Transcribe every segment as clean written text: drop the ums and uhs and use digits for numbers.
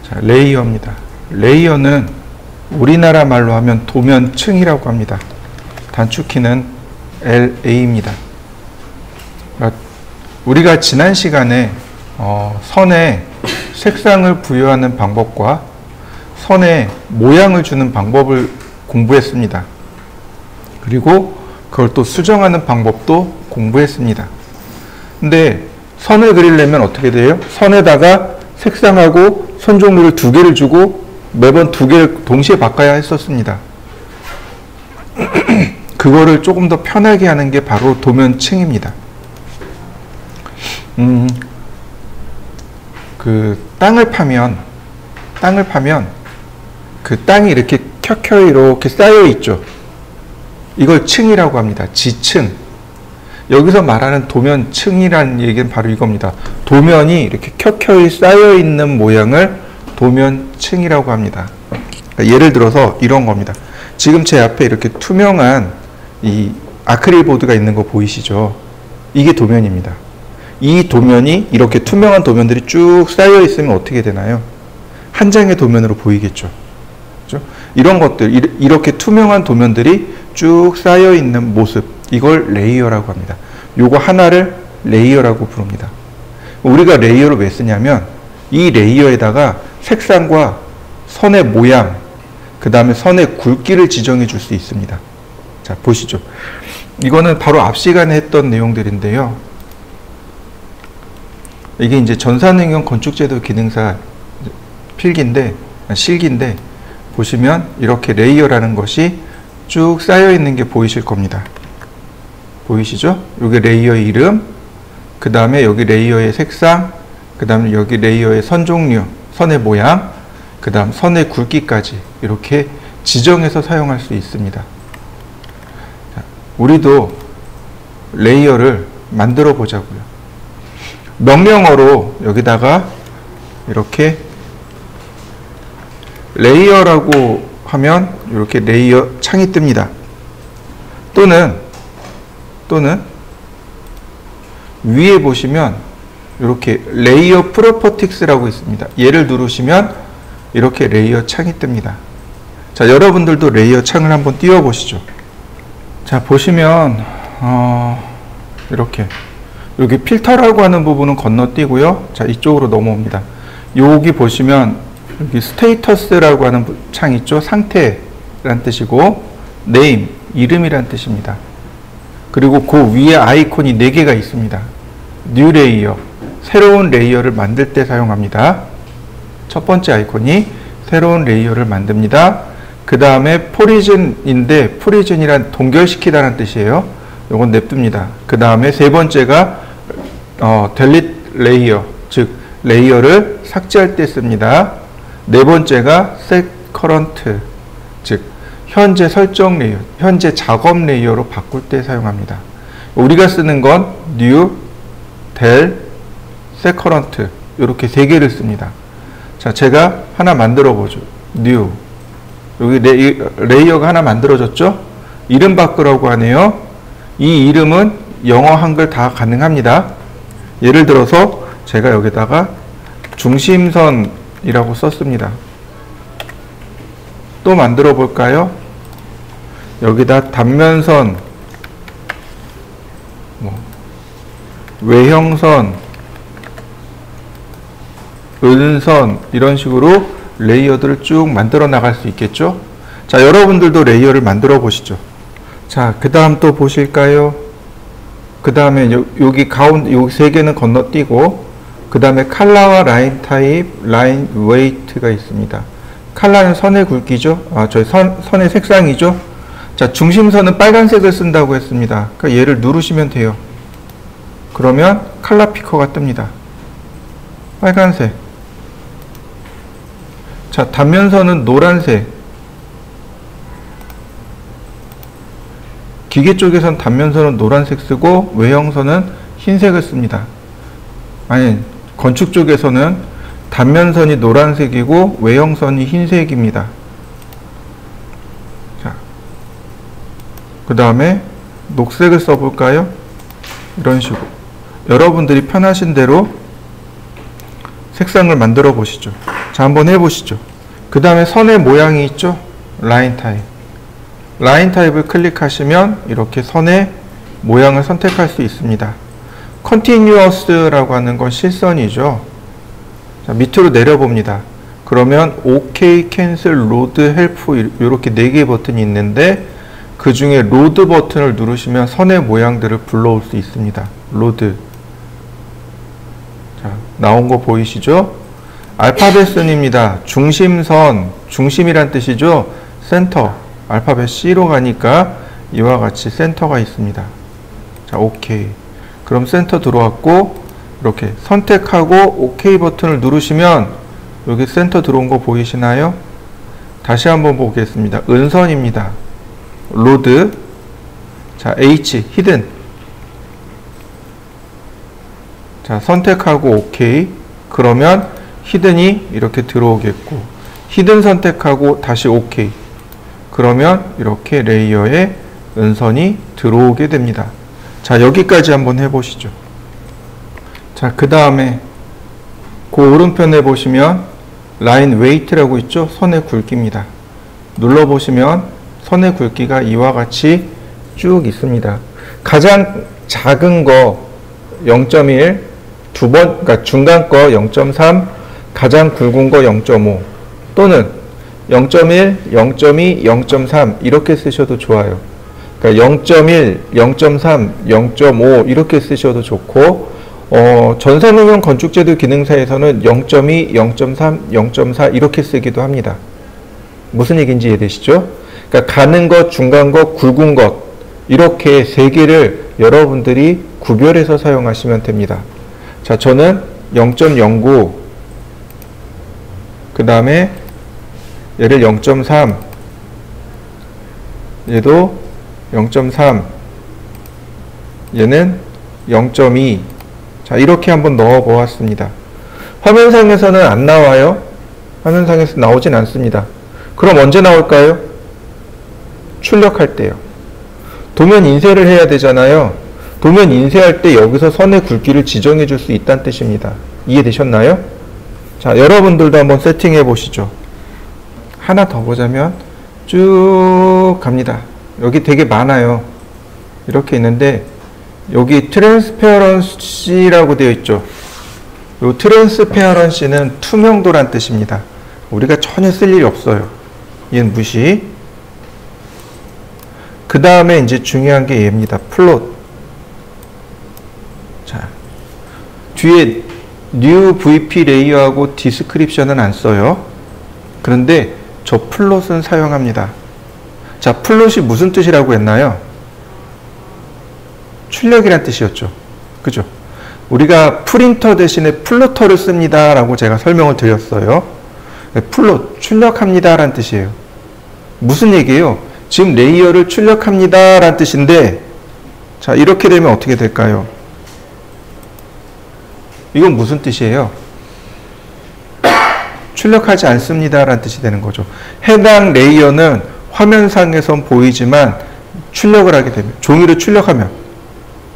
자, 레이어입니다. 레이어는 우리나라 말로 하면 도면층이라고 합니다. 단축키는 LA입니다. 그러니까 우리가 지난 시간에 선에 색상을 부여하는 방법과 선에 모양을 주는 방법을 공부했습니다. 그리고 그걸 또 수정하는 방법도 공부했습니다. 근데 선을 그리려면 어떻게 돼요? 선에다가 색상하고 선 종류를 두 개를 주고 매번 두 개를 동시에 바꿔야 했었습니다. 그거를 조금 더 편하게 하는 게 바로 도면층입니다. 그 땅을 파면 그 땅이 이렇게 켜켜이 이렇게 쌓여 있죠. 이걸 층이라고 합니다. 지층. 여기서 말하는 도면층이라는 얘기는 바로 이겁니다. 도면이 이렇게 켜켜이 쌓여 있는 모양을 도면층이라고 합니다. 그러니까 예를 들어서 이런 겁니다. 지금 제 앞에 이렇게 투명한 이 아크릴 보드가 있는 거 보이시죠? 이게 도면입니다. 이 도면이 이렇게 투명한 도면들이 쭉 쌓여 있으면 어떻게 되나요? 한 장의 도면으로 보이겠죠. 그렇죠? 이런 것들, 이렇게 투명한 도면들이 쭉 쌓여 있는 모습, 이걸 레이어라고 합니다. 요거 하나를 레이어라고 부릅니다. 우리가 레이어를 왜 쓰냐면 이 레이어에다가 색상과 선의 모양, 그 다음에 선의 굵기를 지정해 줄 수 있습니다. 자, 보시죠. 이거는 바로 앞 시간에 했던 내용들인데요. 이게 이제 전산응용 건축제도 기능사 실기인데 보시면 이렇게 레이어라는 것이 쭉 쌓여 있는 게 보이실 겁니다. 보이시죠? 여기 레이어의 이름, 그 다음에 여기 레이어의 색상, 그 다음에 여기 레이어의 선 종류, 선의 모양, 그 다음 선의 굵기까지 이렇게 지정해서 사용할 수 있습니다. 자, 우리도 레이어를 만들어 보자고요. 명령어로 여기다가 이렇게 레이어라고 하면 이렇게 레이어 창이 뜹니다. 또는 위에 보시면 이렇게 레이어 프로퍼티스라고 있습니다. 얘를 누르시면 이렇게 레이어 창이 뜹니다. 자, 여러분들도 레이어 창을 한번 띄워 보시죠. 자, 보시면 이렇게 여기 필터라고 하는 부분은 건너뛰고요. 자, 이쪽으로 넘어옵니다. 여기 보시면 여기 스테이터스라고 하는 창 있죠. 상태란 뜻이고 네임, 이름이란 뜻입니다. 그리고 그 위에 아이콘이 4개가 있습니다. 뉴 레이어, 새로운 레이어를 만들 때 사용합니다. 첫 번째 아이콘이 새로운 레이어를 만듭니다. 그 다음에 포리즌인데 포리즌이란 동결시키다는 뜻이에요. 요건 냅둡니다. 그 다음에 세 번째가 delete 레이어, 즉 레이어를 삭제할 때 씁니다. 네 번째가 set current, 즉 현재 설정 레이어, 현재 작업 레이어로 바꿀 때 사용합니다. 우리가 쓰는 건 new, del, set current 이렇게 3개를 씁니다. 자, 제가 하나 만들어 보죠. new. 여기 레이어가 하나 만들어졌죠? 이름 바꾸라고 하네요. 이 이름은 영어, 한글 다 가능합니다. 예를 들어서 제가 여기다가 중심선이라고 썼습니다. 또 만들어 볼까요? 여기다 단면선, 외형선, 은선 이런 식으로 레이어들을 쭉 만들어 나갈 수 있겠죠? 자, 여러분들도 레이어를 만들어 보시죠. 자, 그 다음 또 보실까요? 그 다음에 여기 가운데 여기 3개는 건너뛰고 그 다음에 컬러와 라인 타입, 라인 웨이트가 있습니다. 컬러는 선의 굵기죠. 선의 색상이죠. 자, 중심선은 빨간색을 쓴다고 했습니다. 그러니까 얘를 누르시면 돼요. 그러면 컬러 피커가 뜹니다. 빨간색. 자, 단면선은 노란색. 기계 쪽에선 단면선은 노란색 쓰고 외형선은 흰색을 씁니다. 아니, 건축 쪽에서는 단면선이 노란색이고 외형선이 흰색입니다. 자, 그 다음에 녹색을 써볼까요? 이런 식으로 여러분들이 편하신 대로 색상을 만들어 보시죠. 자, 한번 해보시죠. 그 다음에 선의 모양이 있죠? 라인 타입. 라인 타입을 클릭하시면 이렇게 선의 모양을 선택할 수 있습니다. Continuous라고 하는 건 실선이죠. 자, 밑으로 내려봅니다. 그러면 OK, Cancel, Load, Help 이렇게 4개의 버튼이 있는데 그 중에 로드 버튼을 누르시면 선의 모양들을 불러올 수 있습니다. 로드. 자, 나온 거 보이시죠? 알파벳 순입니다. 중심선, 중심이란 뜻이죠. 센터, 알파벳 C로 가니까 이와 같이 센터가 있습니다. 자, OK. 그럼 센터 들어왔고 이렇게 선택하고 OK 버튼을 누르시면 여기 센터 들어온 거 보이시나요? 다시 한번 보겠습니다. 은선입니다. 로드. 자, H, 히든. 자, 선택하고 OK. 그러면 히든이 이렇게 들어오겠고, 히든 선택하고 다시 OK. 그러면 이렇게 레이어에 은선이 들어오게 됩니다. 자, 여기까지 한번 해보시죠. 자, 그 다음에 그 오른편에 보시면 라인 웨이트라고 있죠? 선의 굵기입니다. 눌러보시면 선의 굵기가 이와 같이 쭉 있습니다. 가장 작은 거 0.1, 그러니까 중간 거 0.3, 가장 굵은 거 0.5 또는 0.1, 0.2, 0.3 이렇게 쓰셔도 좋아요. 그러니까 0.1, 0.3, 0.5 이렇게 쓰셔도 좋고 전산응용 건축제도 기능사에서는 0.2, 0.3, 0.4 이렇게 쓰기도 합니다. 무슨 얘기인지 이해되시죠? 그러니까 가는 것, 중간 것, 굵은 것 이렇게 3개를 여러분들이 구별해서 사용하시면 됩니다. 자, 저는 0.09 그 다음에 얘를 0.3 얘도 0.3 얘는 0.2 자, 이렇게 한번 넣어 보았습니다. 화면상에서는 안 나와요. 화면상에서 나오진 않습니다. 그럼 언제 나올까요? 출력할 때요. 도면 인쇄를 해야 되잖아요. 도면 인쇄할 때 여기서 선의 굵기를 지정해 줄 수 있다는 뜻입니다. 이해되셨나요? 자, 여러분들도 한번 세팅해 보시죠. 하나 더 보자면 쭉 갑니다. 여기 되게 많아요. 이렇게 있는데 여기 트랜스페어런시라고 되어 있죠. 이 트랜스페어런시는 투명도란 뜻입니다. 우리가 전혀 쓸 일이 없어요. 얘는 무시. 그 다음에 이제 중요한 게 얘입니다. 플롯. 자, 뒤에 new VP 레이어하고 디스크립션은 안 써요. 그런데 저 플롯은 사용합니다. 자, 플롯이 무슨 뜻이라고 했나요? 출력이란 뜻이었죠. 그죠? 우리가 프린터 대신에 플로터를 씁니다 라고 제가 설명을 드렸어요. 플롯, 출력합니다 라는 뜻이에요. 무슨 얘기예요? 지금 레이어를 출력합니다 라는 뜻인데, 자, 이렇게 되면 어떻게 될까요? 이건 무슨 뜻이에요? 출력하지 않습니다 라는 뜻이 되는 거죠. 해당 레이어는 화면상에선 보이지만 출력을 하게 되면, 종이를 출력하면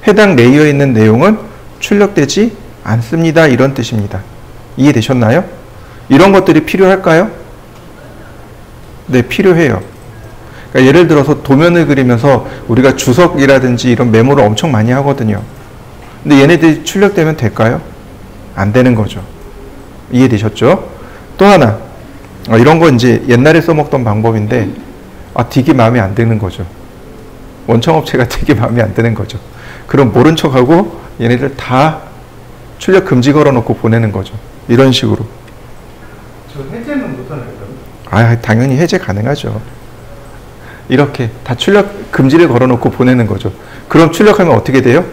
해당 레이어에 있는 내용은 출력되지 않습니다. 이런 뜻입니다. 이해되셨나요? 이런 것들이 필요할까요? 네, 필요해요. 그러니까 예를 들어서 도면을 그리면서 우리가 주석이라든지 이런 메모를 엄청 많이 하거든요. 근데 얘네들이 출력되면 될까요? 안 되는 거죠. 이해되셨죠? 또 하나, 이런 거 이제 옛날에 써먹던 방법인데, 되게 마음에 안 드는 거죠. 원청업체가 되게 마음에 안 드는 거죠. 그럼 모른 척하고 얘네들 다 출력 금지 걸어놓고 보내는 거죠. 이런 식으로. 저 해제는 못하나요? 당연히 해제 가능하죠. 이렇게 다 출력 금지를 걸어놓고 보내는 거죠. 그럼 출력하면 어떻게 돼요?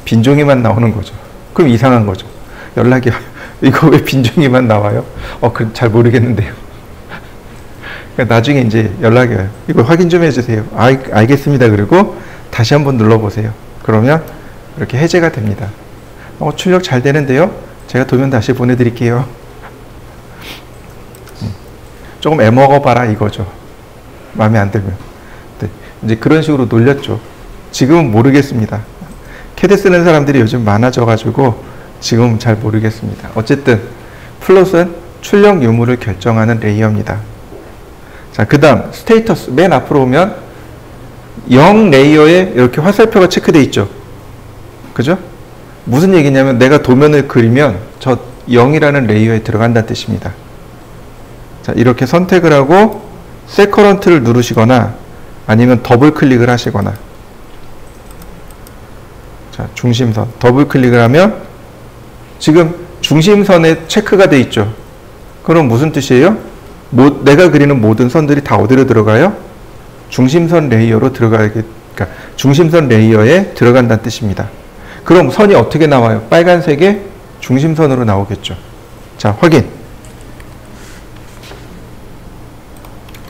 빈종이만 나오는 거죠. 그럼 이상한 거죠. 연락이 이거 왜 빈종이만 나와요? 잘 모르겠는데요. 그러니까 나중에 이제 연락이 와요. 이거 확인 좀 해주세요. 알겠습니다. 그리고 다시 한번 눌러보세요. 그러면 이렇게 해제가 됩니다. 출력 잘 되는데요? 제가 도면 다시 보내드릴게요. 조금 애먹어봐라 이거죠. 마음에 안 들면. 네, 이제 그런 식으로 놀렸죠. 지금은 모르겠습니다. 캐드 쓰는 사람들이 요즘 많아져가지고 지금은 잘 모르겠습니다. 어쨌든 플롯은 출력 유무를 결정하는 레이어입니다. 자, 그 다음 스테이터스 맨 앞으로 오면 0 레이어에 이렇게 화살표가 체크되어 있죠. 그죠? 무슨 얘기냐면 내가 도면을 그리면 저 0이라는 레이어에 들어간다는 뜻입니다. 자, 이렇게 선택을 하고 셋 커런트를 누르시거나 아니면 더블 클릭을 하시거나, 자, 중심선 더블 클릭을 하면 지금 중심선에 체크가 되어 있죠. 그럼 무슨 뜻이에요? 내가 그리는 모든 선들이 다 어디로 들어가요? 중심선 레이어로 그러니까 중심선 레이어에 들어간다는 뜻입니다. 그럼 선이 어떻게 나와요? 빨간색의 중심선으로 나오겠죠. 자, 확인.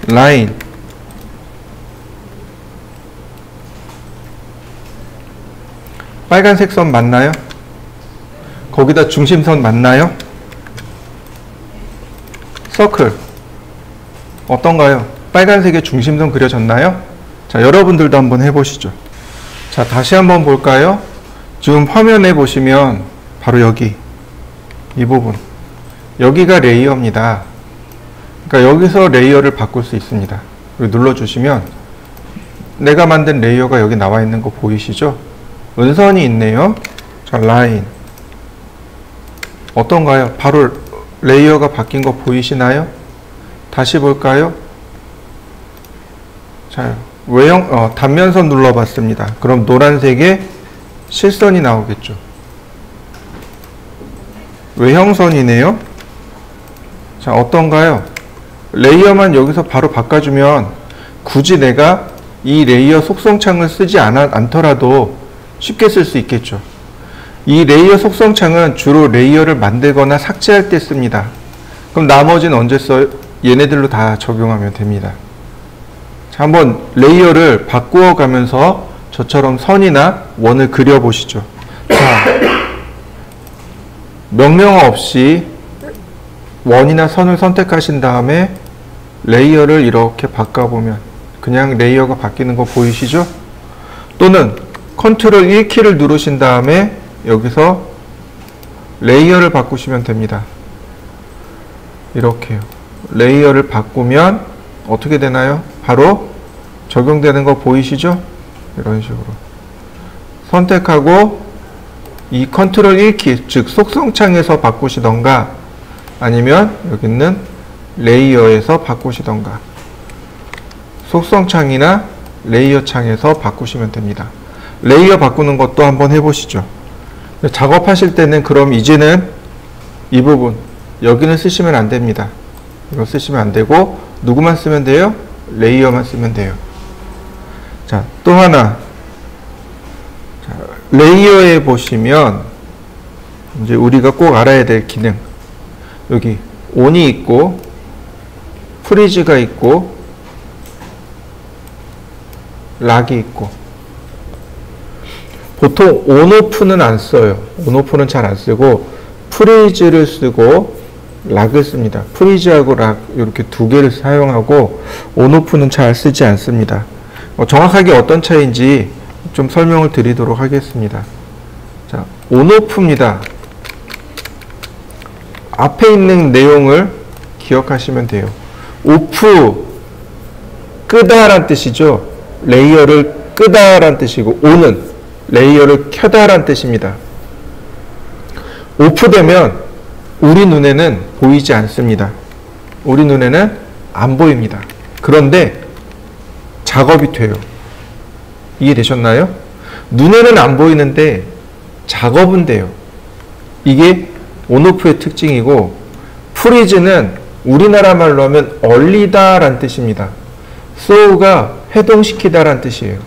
라인. 빨간색 선 맞나요? 거기다 중심선 맞나요? 서클. 어떤가요? 빨간색의 중심선 그려졌나요? 자, 여러분들도 한번 해보시죠. 자, 다시 한번 볼까요? 지금 화면에 보시면 바로 여기 이 부분, 여기가 레이어입니다. 그러니까 여기서 레이어를 바꿀 수 있습니다. 눌러주시면 내가 만든 레이어가 여기 나와 있는 거 보이시죠? 은선이 있네요. 자, 라인. 어떤가요? 바로 레이어가 바뀐 거 보이시나요? 다시 볼까요? 자, 단면선 눌러봤습니다. 그럼 노란색의 실선이 나오겠죠. 외형선이네요. 자, 어떤가요? 레이어만 여기서 바로 바꿔주면 굳이 내가 이 레이어 속성창을 쓰지 않더라도 쉽게 쓸 수 있겠죠. 이 레이어 속성창은 주로 레이어를 만들거나 삭제할 때 씁니다. 그럼 나머지는 언제 써요? 얘네들로 다 적용하면 됩니다. 자, 한번 레이어를 바꾸어 가면서 저처럼 선이나 원을 그려보시죠. 자, 명령 없이 원이나 선을 선택하신 다음에 레이어를 이렇게 바꿔보면 그냥 레이어가 바뀌는 거 보이시죠? 또는 컨트롤 1키를 누르신 다음에 여기서 레이어를 바꾸시면 됩니다. 이렇게요. 레이어를 바꾸면 어떻게 되나요? 바로 적용되는 거 보이시죠? 이런 식으로 선택하고 이 컨트롤 1키, 즉 속성창에서 바꾸시던가 아니면 여기 있는 레이어에서 바꾸시던가, 속성창이나 레이어 창에서 바꾸시면 됩니다. 레이어 바꾸는 것도 한번 해보시죠. 작업하실 때는 그럼 이제는 이 부분 여기는 쓰시면 안 됩니다. 이거 쓰시면 안 되고 누구만 쓰면 돼요? 레이어만 쓰면 돼요. 자, 또 하나. 자, 레이어에 보시면 이제 우리가 꼭 알아야 될 기능, 여기 온이 있고 프리즈가 있고 락이 있고, 보통 온오프는 안 써요. 온오프는 잘 안 쓰고 프리즈를 쓰고 락을 씁니다. 프리즈하고 락 이렇게 두 개를 사용하고 온오프는 잘 쓰지 않습니다. 정확하게 어떤 차이인지 좀 설명을 드리도록 하겠습니다. 자, 온오프입니다. 앞에 있는 내용을 기억하시면 돼요. 오프, 끄다란 뜻이죠. 레이어를 끄다란 뜻이고, 온은 레이어를 켜다란 뜻입니다. 오프되면 우리 눈에는 보이지 않습니다. 우리 눈에는 안 보입니다. 그런데 작업이 돼요. 이해되셨나요? 눈에는 안 보이는데 작업은 돼요. 이게 온오프의 특징이고, 프리즈는 우리나라 말로 하면 얼리다란 뜻입니다. slow가 해동시키다란 뜻이에요.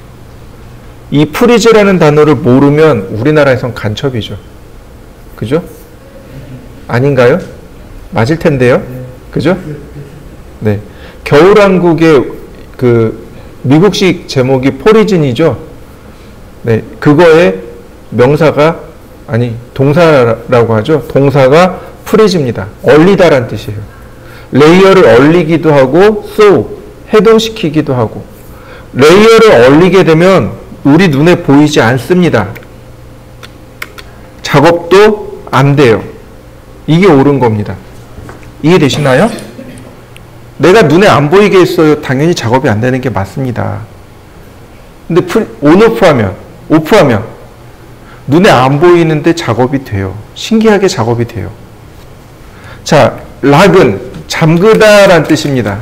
이 프리즈라는 단어를 모르면 우리나라에선 간첩이죠. 그죠? 아닌가요? 맞을 텐데요. 그죠? 네. 겨울왕국의 그 미국식 제목이 포리즌이죠. 네. 그거의 명사가, 아니, 동사라고 하죠. 동사가 프리즈입니다. 얼리다란 뜻이에요. 레이어를 얼리기도 하고, 해동시키기도 하고. 레이어를 얼리게 되면 우리 눈에 보이지 않습니다. 작업도 안 돼요. 이게 옳은 겁니다. 이해되시나요? 내가 눈에 안 보이게 했어요. 당연히 작업이 안 되는 게 맞습니다. 근데 오프하면 눈에 안 보이는데 작업이 돼요. 신기하게 작업이 돼요. 자, 락은 잠그다라는 뜻입니다.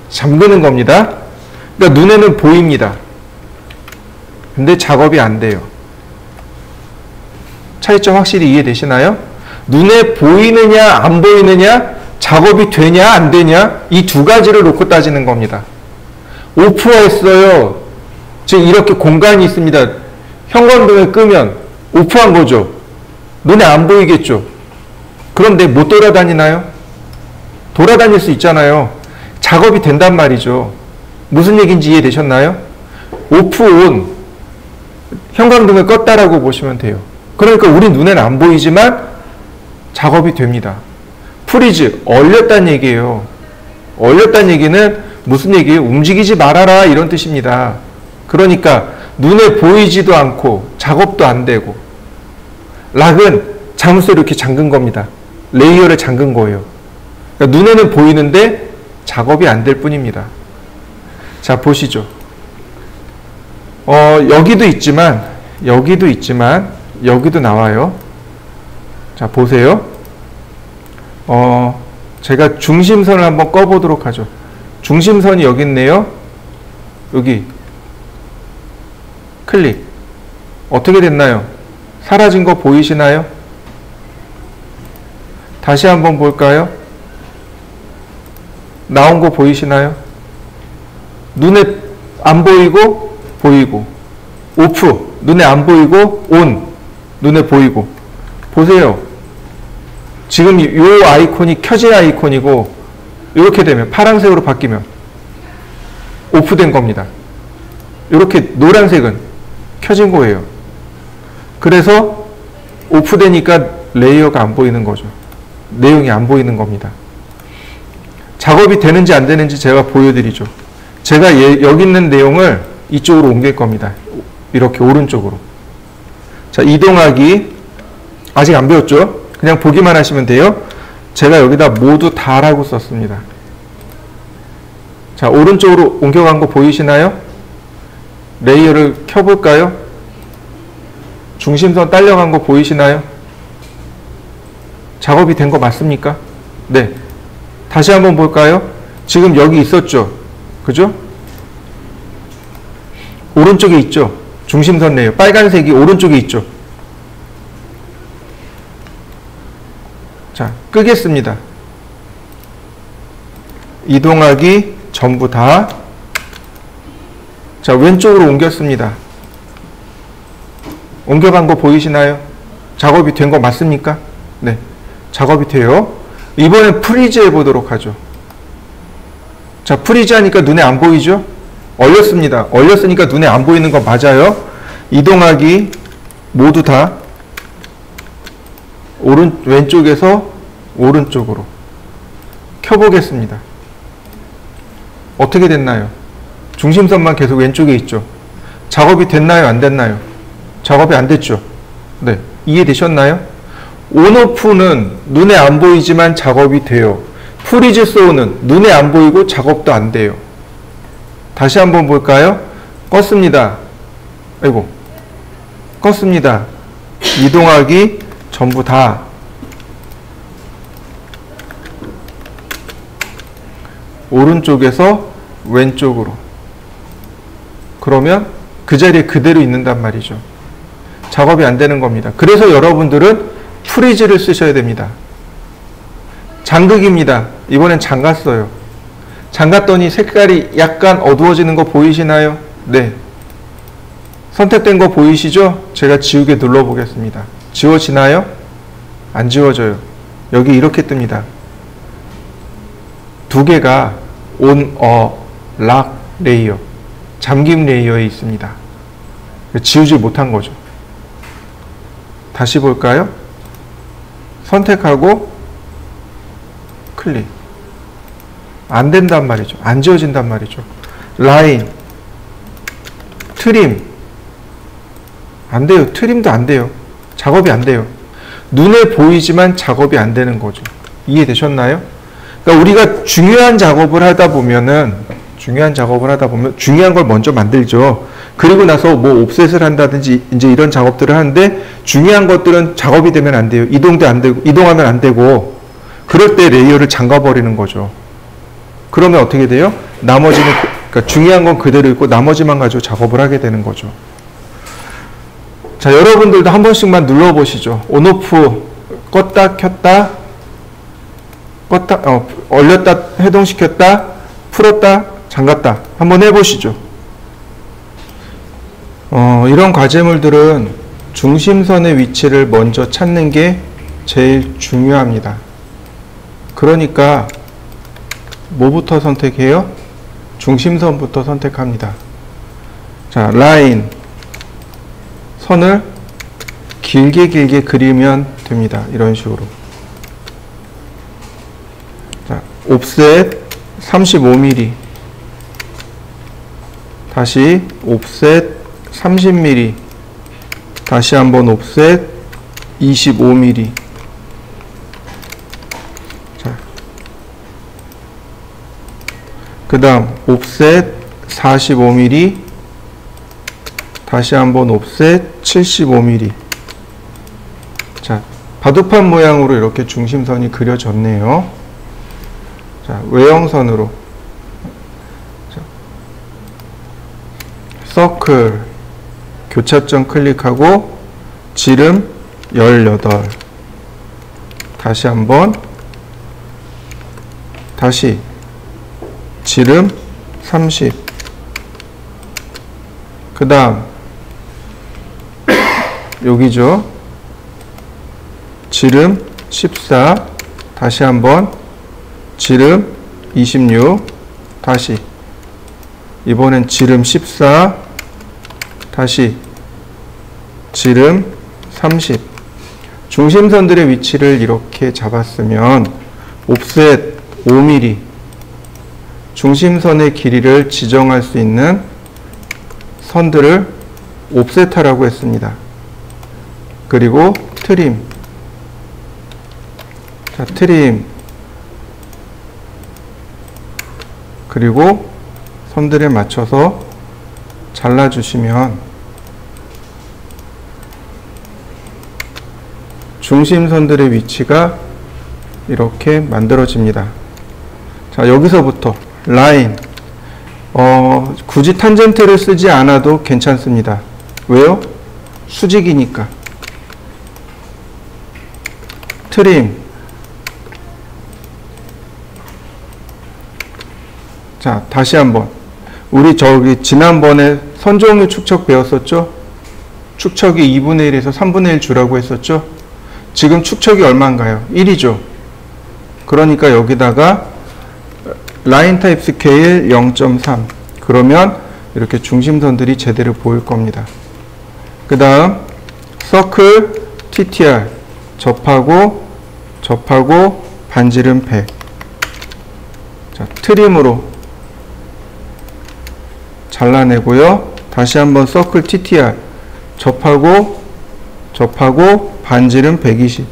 잠그는 겁니다. 그러니까 눈에는 보입니다. 근데 작업이 안 돼요. 차이점 확실히 이해되시나요? 눈에 보이느냐 안 보이느냐, 작업이 되냐 안 되냐, 이 두 가지를 놓고 따지는 겁니다. 오프했어요. 지금 이렇게 공간이 있습니다. 형광등을 끄면 오프한 거죠. 눈에 안 보이겠죠. 그런데 못 돌아다니나요? 돌아다닐 수 있잖아요. 작업이 된단 말이죠. 무슨 얘기인지 이해되셨나요? 오프, 온, 형광등을 껐다라고 보시면 돼요. 그러니까 우리 눈에는 안 보이지만 작업이 됩니다. 프리즈, 얼렸다는 얘기예요. 얼렸다는 얘기는 무슨 얘기예요? 움직이지 말아라 이런 뜻입니다. 그러니까 눈에 보이지도 않고 작업도 안 되고, 락은 잠수 이렇게 잠근 겁니다. 레이어를 잠근 거예요. 그러니까 눈에는 보이는데 작업이 안 될 뿐입니다. 자, 보시죠. 여기도 있지만 여기도 나와요. 자, 보세요. 제가 중심선을 한번 꺼보도록 하죠. 중심선이 여기 있네요. 여기 클릭. 어떻게 됐나요? 사라진 거 보이시나요? 다시 한번 볼까요? 나온 거 보이시나요? 눈에 안 보이고 보이고, 오프, 눈에 안 보이고 온, 눈에 보이고. 보세요. 지금 이 아이콘이 켜진 아이콘이고, 이렇게 되면 파란색으로 바뀌면 오프된 겁니다. 이렇게 노란색은 켜진 거예요. 그래서 오프되니까 레이어가 안 보이는 거죠. 내용이 안 보이는 겁니다. 작업이 되는지 안 되는지 제가 보여드리죠. 제가 여기 있는 내용을 이쪽으로 옮길 겁니다. 이렇게 오른쪽으로. 자, 이동하기. 아직 안 배웠죠? 그냥 보기만 하시면 돼요. 제가 여기다 모두 다라고 썼습니다. 자, 오른쪽으로 옮겨간 거 보이시나요? 레이어를 켜볼까요? 중심선 딸려간 거 보이시나요? 작업이 된 거 맞습니까? 네. 다시 한번 볼까요? 지금 여기 있었죠? 그죠? 오른쪽에 있죠? 중심선 레이어. 빨간색이 오른쪽에 있죠? 자, 끄겠습니다. 이동하기 전부 다. 자, 왼쪽으로 옮겼습니다. 옮겨간 거 보이시나요? 작업이 된 거 맞습니까? 네. 작업이 돼요. 이번엔 프리즈 해보도록 하죠. 자, 프리즈 하니까 눈에 안 보이죠? 얼렸습니다. 얼렸으니까 눈에 안 보이는 거 맞아요. 이동하기 모두 다 왼쪽에서 오른쪽으로 켜보겠습니다. 어떻게 됐나요? 중심선만 계속 왼쪽에 있죠. 작업이 됐나요? 안 됐나요? 작업이 안 됐죠. 네. 이해되셨나요? 온오프는 눈에 안 보이지만 작업이 돼요. 프리즈 소우는 눈에 안 보이고 작업도 안 돼요. 다시 한번 볼까요? 껐습니다. 아이고. 껐습니다. 이동하기 전부 다. 오른쪽에서 왼쪽으로. 그러면 그 자리에 그대로 있는단 말이죠. 작업이 안 되는 겁니다. 그래서 여러분들은 프리즈를 쓰셔야 됩니다. 잠그기입니다. 이번엔 잠갔어요. 잠갔더니 색깔이 약간 어두워지는 거 보이시나요? 네. 선택된 거 보이시죠? 제가 지우개 눌러보겠습니다. 지워지나요? 안 지워져요. 여기 이렇게 뜹니다. 두 개가 온, 락 레이어, 잠김 레이어에 있습니다. 지우지 못한 거죠. 다시 볼까요? 선택하고 클릭. 안 된단 말이죠. 안 지워진단 말이죠. 라인, 트림. 안 돼요. 트림도 안 돼요. 작업이 안 돼요. 눈에 보이지만 작업이 안 되는 거죠. 이해되셨나요? 그러니까 우리가 중요한 작업을 하다 보면 중요한 걸 먼저 만들죠. 그리고 나서 뭐 옵셋을 한다든지 이제 이런 작업들을 하는데 중요한 것들은 작업이 되면 안 돼요. 이동하면 안 되고 그럴 때 레이어를 잠가버리는 거죠. 그러면 어떻게 돼요? 나머지는 그러니까 중요한 건 그대로 있고 나머지만 가지고 작업을 하게 되는 거죠. 자, 여러분들도 한 번씩만 눌러보시죠. 온오프 껐다 켰다 얼렸다 해동시켰다 풀었다 잠갔다 한번 해보시죠. 이런 과제물들은 중심선의 위치를 먼저 찾는 게 제일 중요합니다. 그러니까 뭐부터 선택해요? 중심선부터 선택합니다. 자, 라인 선을 길게 그리면 됩니다. 이런 식으로. 자, 옵셋 35mm 다시 옵셋 30mm 다시 한번 옵셋 25mm 자, 그 다음 옵셋 45mm 다시 한번 옵셋 75mm 자, 바둑판 모양으로 이렇게 중심선이 그려졌네요. 자, 외형선으로 자, 서클 교차점 클릭하고 지름 18 다시 한번 다시 지름 30 그 다음 여기죠. 지름 14 다시 한번 지름 26 다시 이번엔 지름 14 다시 지름 30 중심선들의 위치를 이렇게 잡았으면 옵셋 5mm 중심선의 길이를 지정할 수 있는 선들을 옵셋하라고 했습니다. 그리고 트림 자, 트림 그리고 선들에 맞춰서 잘라주시면 중심선들의 위치가 이렇게 만들어집니다. 자, 여기서부터 라인 굳이 탄젠트를 쓰지 않아도 괜찮습니다. 왜요? 수직이니까. 트림 자, 다시 한번 우리 지난번에 선종류 축척 배웠었죠? 축척이 2분의 1에서 3분의 1 주라고 했었죠? 지금 축척이 얼마인가요? 1이죠. 그러니까 여기다가 라인 타입 스케일 0.3 그러면 이렇게 중심선들이 제대로 보일 겁니다. 그 다음 서클 TTR 접하고 반지름 100 자, 트림으로 잘라내고요. 다시 한번 서클 TTR 접하고 반지름 120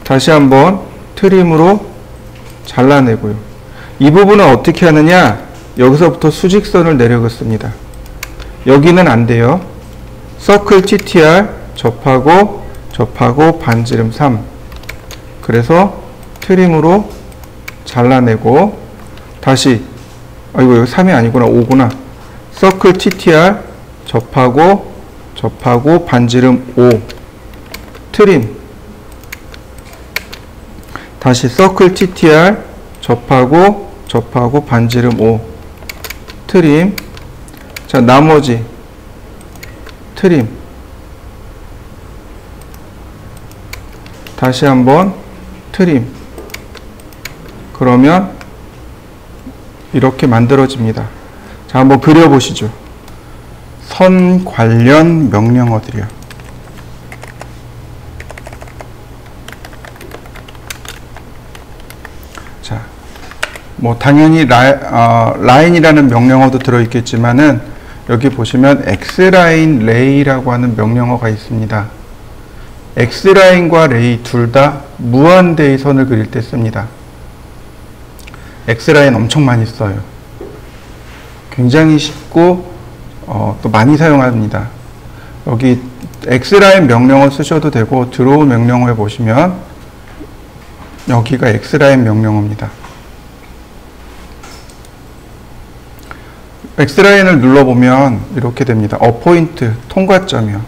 다시 한번 트림으로 잘라내고요. 이 부분은 어떻게 하느냐? 여기서부터 수직선을 내려긋습니다. 여기는 안 돼요. 서클 TTR 접하고 반지름 3 그래서 트림으로 잘라내고 다시 이거 여기 3이 아니구나 5구나 서클 TTR 접하고 반지름 5 트림 다시 서클 TTR 접하고 반지름 5 트림 자 나머지 트림 다시 한번 트림 그러면 이렇게 만들어집니다. 자, 한번 그려보시죠. 선 관련 명령어들이요. 자, 뭐 당연히 라인이라는 명령어도 들어있겠지만은 여기 보시면 X라인 레이라고 하는 명령어가 있습니다. X라인과 레이 둘 다 무한대의 선을 그릴 때 씁니다. X라인 엄청 많이 써요. 굉장히 쉽고 또 많이 사용합니다. 여기 X라인 명령어 쓰셔도 되고 드로우 명령어에 보시면 여기가 X라인 명령어입니다. X라인을 눌러보면 이렇게 됩니다. 어포인트, 통과점이요.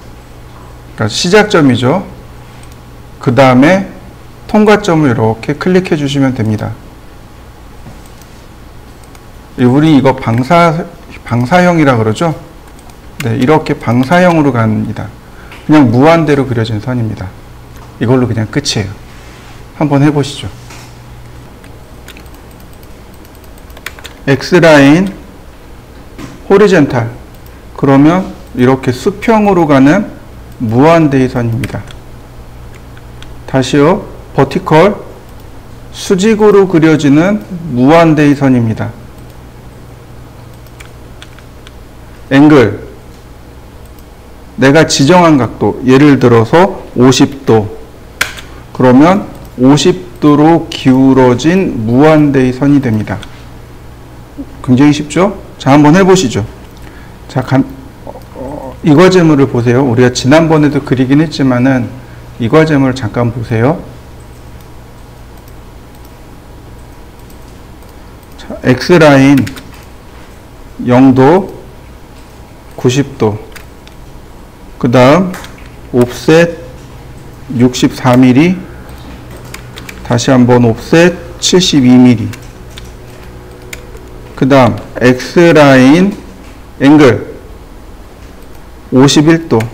그러니까 시작점이죠. 그 다음에 통과점을 이렇게 클릭해 주시면 됩니다. 우리 이거 방사형이라 그러죠? 네, 이렇게 방사형으로 갑니다. 그냥 무한대로 그려진 선입니다. 이걸로 그냥 끝이에요. 한번 해보시죠. X라인, 호리젠탈. 그러면 이렇게 수평으로 가는 무한대의 선입니다. 다시요. 버티컬, 수직으로 그려지는 무한대의 선입니다. 앵글, 내가 지정한 각도, 예를 들어서 50도. 그러면 50도로 기울어진 무한대의 선이 됩니다. 굉장히 쉽죠? 자, 한번 해보시죠. 자, 이 과제물을 보세요. 우리가 지난번에도 그리긴 했지만은 이 과제물을 잠깐 보세요. 자, X라인 0도, 90도. 그 다음 옵셋 64mm. 다시 한번 옵셋 72mm. 그 다음 X라인 앵글 51도.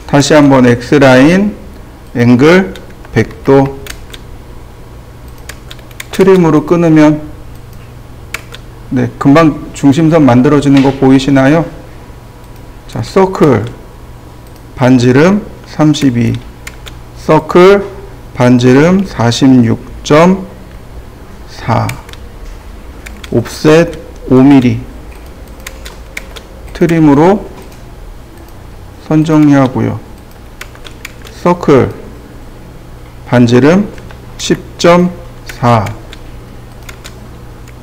다시 한번 X라인 앵글 100도. 트림으로 끊으면 네, 금방 중심선 만들어지는 거 보이시나요? 자, 서클 반지름 32, 서클 반지름 46.4, 옵셋 5mm. 트림으로 선 정리하고요. 서클 반지름 10.4,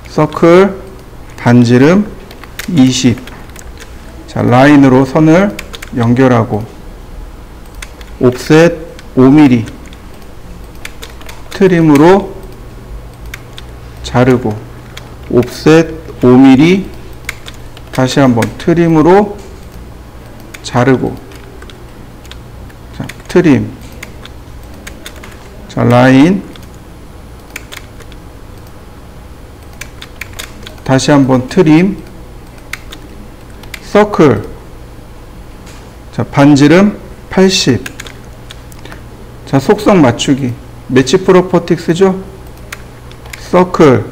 서클 반지름 20. 자, 라인으로 선을 연결하고 옵셋 5mm. 트림으로 자르고 옵셋 5mm. 다시 한번 트림으로 자르고. 자, 트림. 자, 라인. 다시 한번 트림. 서클. 자, 반지름 80. 자, 속성 맞추기. 매치 프로퍼틱스죠? 서클.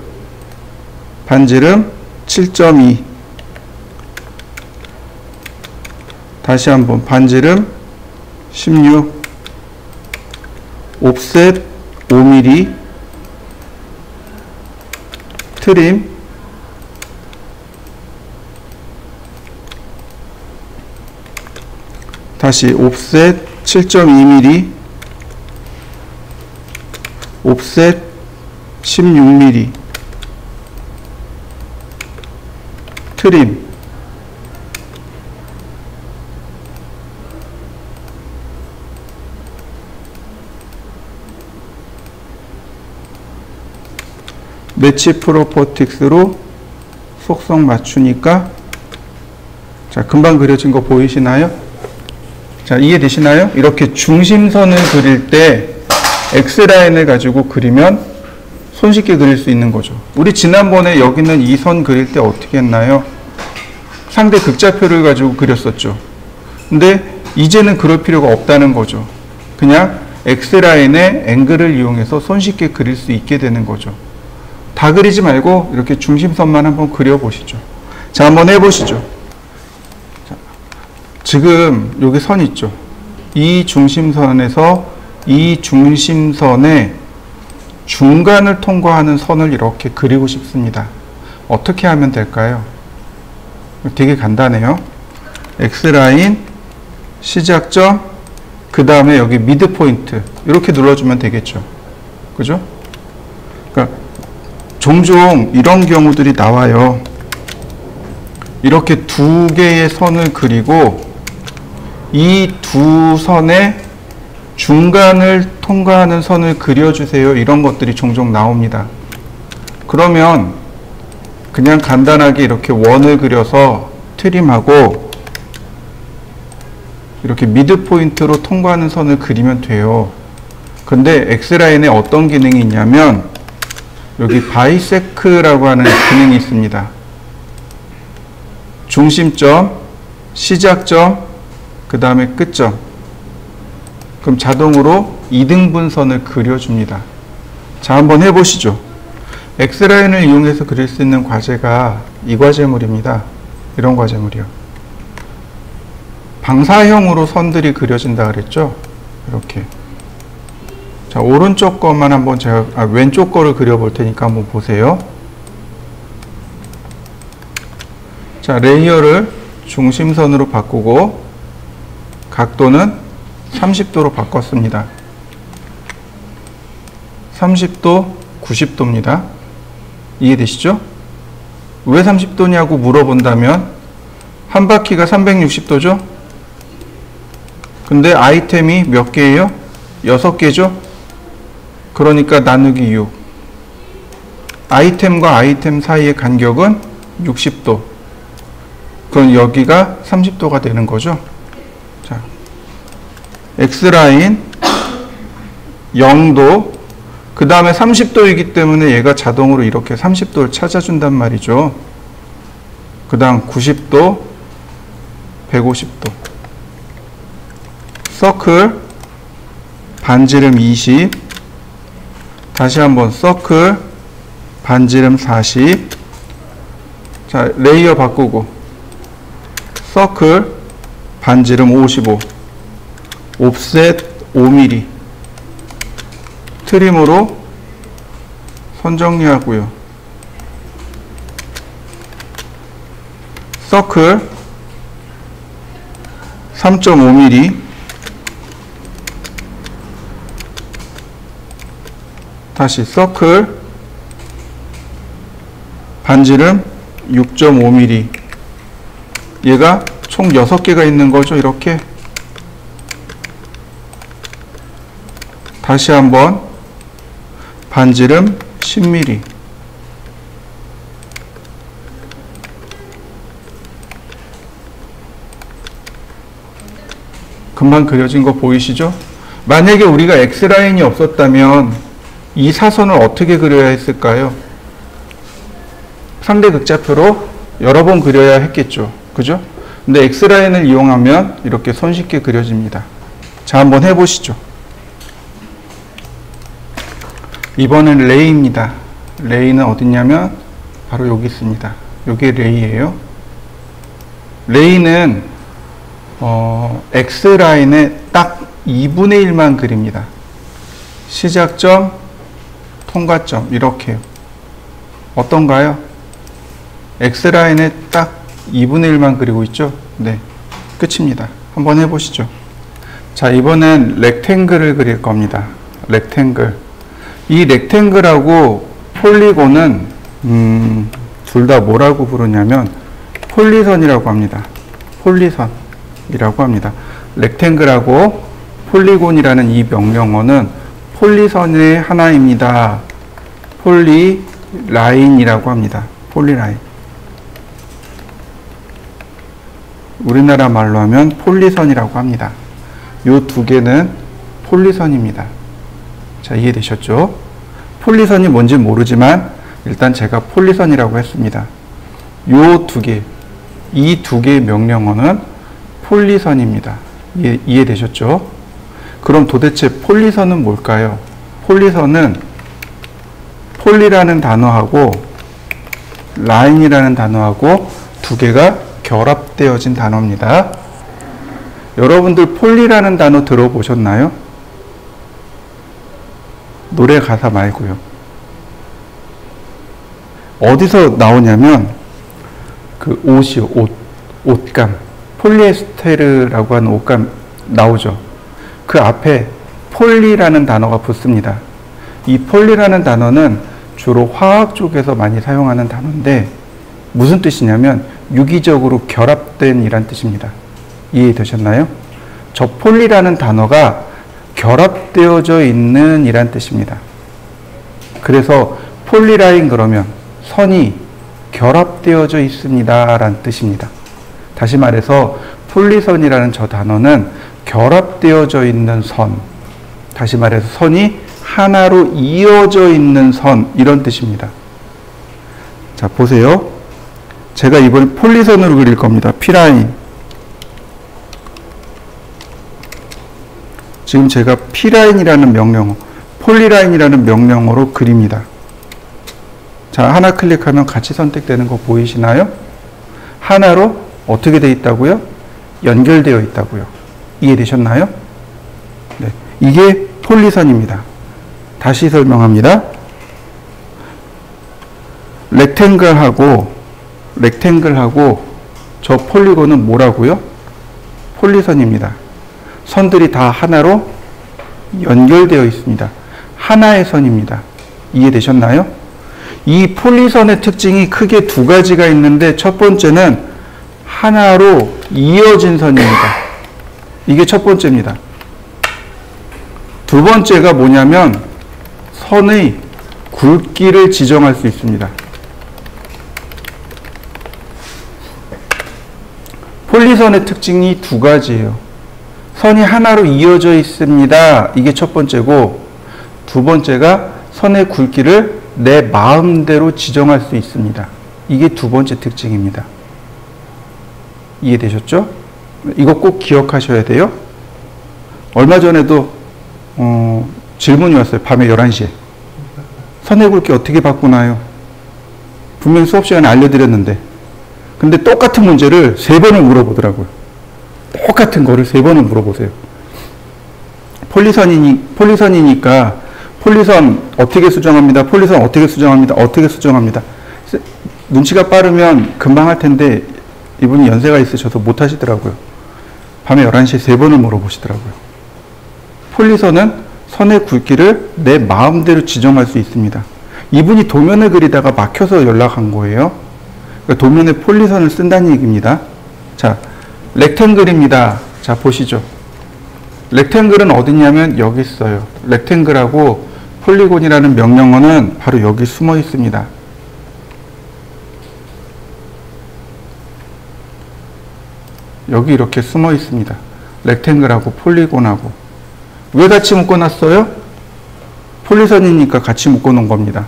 반지름 7.2. 다시 한번 반지름 16. 옵셋 5mm. 트림. 다시 옵셋 7.2mm. 옵셋 16mm. 트림. 매치 프로퍼틱스로 속성 맞추니까 자, 금방 그려진 거 보이시나요? 자, 이해되시나요? 이렇게 중심선을 그릴 때 X라인을 가지고 그리면 손쉽게 그릴 수 있는 거죠. 우리 지난번에 여기는 이 선 그릴 때 어떻게 했나요? 상대 극좌표를 가지고 그렸었죠. 근데 이제는 그럴 필요가 없다는 거죠. 그냥 X라인의 앵글을 이용해서 손쉽게 그릴 수 있게 되는 거죠. 다 그리지 말고 이렇게 중심선만 한번 그려보시죠. 자, 한번 해보시죠. 자, 지금 여기 선 있죠. 이 중심선에서 이 중심선의 중간을 통과하는 선을 이렇게 그리고 싶습니다. 어떻게 하면 될까요? 되게 간단해요. X라인 시작점 그 다음에 여기 미드 포인트 이렇게 눌러주면 되겠죠. 그죠? 그러니까 종종 이런 경우들이 나와요. 이렇게 두 개의 선을 그리고 이 두 선의 중간을 통과하는 선을 그려주세요. 이런 것들이 종종 나옵니다. 그러면 그냥 간단하게 이렇게 원을 그려서 트림하고 이렇게 미드 포인트로 통과하는 선을 그리면 돼요. 근데 X라인에 어떤 기능이 있냐면 여기 바이세크라고 하는 기능이 있습니다. 중심점, 시작점, 그 다음에 끝점. 그럼 자동으로 2등분선을 그려줍니다. 자, 한번 해보시죠. X라인을 이용해서 그릴 수 있는 과제가 이 과제물입니다. 이런 과제물이요. 방사형으로 선들이 그려진다 그랬죠? 이렇게. 자, 오른쪽 것만 한번 제가, 왼쪽 거를 그려볼 테니까 한번 보세요. 자, 레이어를 중심선으로 바꾸고 각도는 30도로 바꿨습니다. 30도, 90도입니다. 이해되시죠? 왜 30도냐고 물어본다면 한 바퀴가 360도죠? 근데 아이템이 몇 개예요? 6개죠? 그러니까 나누기 6. 아이템과 아이템 사이의 간격은 60도. 그럼 여기가 30도가 되는 거죠? 자, X라인 0도, 그 다음에 30도이기 때문에 얘가 자동으로 이렇게 30도를 찾아준단 말이죠. 그 다음 90도, 150도. 서클, 반지름 20, 다시 한번 서클, 반지름 40. 자, 레이어 바꾸고 서클, 반지름 55, 옵셋 5mm. 트림으로 선 정리하고요. 서클 3.5mm, 다시 서클, 반지름 6.5mm. 얘가 총 6개가 있는 거죠. 이렇게. 다시 한번 반지름 10mm. 금방 그려진 거 보이시죠? 만약에 우리가 X라인이 없었다면 이 사선을 어떻게 그려야 했을까요? 상대 극좌표로 여러 번 그려야 했겠죠. 그죠? 근데 X라인을 이용하면 이렇게 손쉽게 그려집니다. 자, 한번 해보시죠. 이번엔 레이입니다. 레이는 어딨냐면 바로 여기 있습니다. 여기 레이예요. 레이는 X라인의 딱 2분의 1만 그립니다. 시작점, 통과점 이렇게요. 어떤가요? X라인의 딱 2분의 1만 그리고 있죠? 네, 끝입니다. 한번 해보시죠. 자, 이번엔 렉탱글을 그릴 겁니다. 렉탱글. 이 렉탱글하고 폴리곤은 둘 다 뭐라고 부르냐면 폴리선이라고 합니다. 폴리선이라고 합니다. 렉탱글하고 폴리곤이라는 이 명령어는 폴리선의 하나입니다. 폴리라인이라고 합니다. 폴리라인. 우리나라 말로 하면 폴리선이라고 합니다. 요 두 개는 폴리선입니다. 자, 이해되셨죠? 폴리선이 뭔지 모르지만 일단 제가 폴리선이라고 했습니다. 요 두 개, 이 두 개의 명령어는 폴리선입니다. 이해되셨죠? 그럼 도대체 폴리선은 뭘까요? 폴리선은 폴리라는 단어하고 라인이라는 단어하고 두 개가 결합되어진 단어입니다. 여러분들 폴리라는 단어 들어보셨나요? 노래 가사 말고요. 어디서 나오냐면 그 옷이요. 옷감. 폴리에스테르라고 하는 옷감 나오죠. 그 앞에 폴리라는 단어가 붙습니다. 이 폴리라는 단어는 주로 화학 쪽에서 많이 사용하는 단어인데 무슨 뜻이냐면 유기적으로 결합된 이란 뜻입니다. 이해되셨나요? 저 폴리라는 단어가 결합되어져 있는 이란 뜻입니다. 그래서 폴리라인 그러면 선이 결합되어져 있습니다 라는 뜻입니다. 다시 말해서 폴리선이라는 저 단어는 결합되어져 있는 선, 다시 말해서 선이 하나로 이어져 있는 선, 이런 뜻입니다. 자, 보세요. 제가 이번에 폴리선으로 그릴 겁니다. P라인. 지금 제가 P라인이라는 명령어, 폴리라인이라는 명령어로 그립니다. 자, 하나 클릭하면 같이 선택되는 거 보이시나요? 하나로 어떻게 되어 있다고요? 연결되어 있다고요. 이해되셨나요? 네, 이게 폴리선입니다. 다시 설명합니다. 렉탱글하고 저 폴리곤은 뭐라고요? 폴리선입니다. 선들이 다 하나로 연결되어 있습니다. 하나의 선입니다. 이해되셨나요? 이 폴리선의 특징이 크게 두 가지가 있는데 첫 번째는 하나로 이어진 선입니다. 이게 첫 번째입니다. 두 번째가 뭐냐면 선의 굵기를 지정할 수 있습니다. 폴리선의 특징이 두 가지예요. 선이 하나로 이어져 있습니다. 이게 첫 번째고, 두 번째가 선의 굵기를 내 마음대로 지정할 수 있습니다. 이게 두 번째 특징입니다. 이해되셨죠? 이거 꼭 기억하셔야 돼요. 얼마 전에도 질문이 왔어요. 밤에 11시에. 선의 굵기 어떻게 바꾸나요? 분명히 수업 시간에 알려드렸는데. 근데 똑같은 문제를 3번을 물어보더라고요. 똑같은 거를 3번을 물어보세요. 폴리선이니까 폴리선 어떻게 수정합니다. 폴리선 어떻게 수정합니다. 어떻게 수정합니다. 눈치가 빠르면 금방 할 텐데 이분이 연세가 있으셔서 못 하시더라고요. 밤에 11시에 3번을 물어보시더라고요. 폴리선은 선의 굵기를 내 마음대로 지정할 수 있습니다. 이분이 도면을 그리다가 막혀서 연락한 거예요. 그러니까 도면에 폴리선을 쓴다는 얘기입니다. 자, 렉탱글입니다. 자, 보시죠. 렉탱글은 어디냐면 여기 있어요. 렉탱글하고 폴리곤이라는 명령어는 바로 여기 숨어 있습니다. 여기 이렇게 숨어 있습니다. 렉탱글하고 폴리곤하고. 왜 같이 묶어놨어요? 폴리선이니까 같이 묶어놓은 겁니다.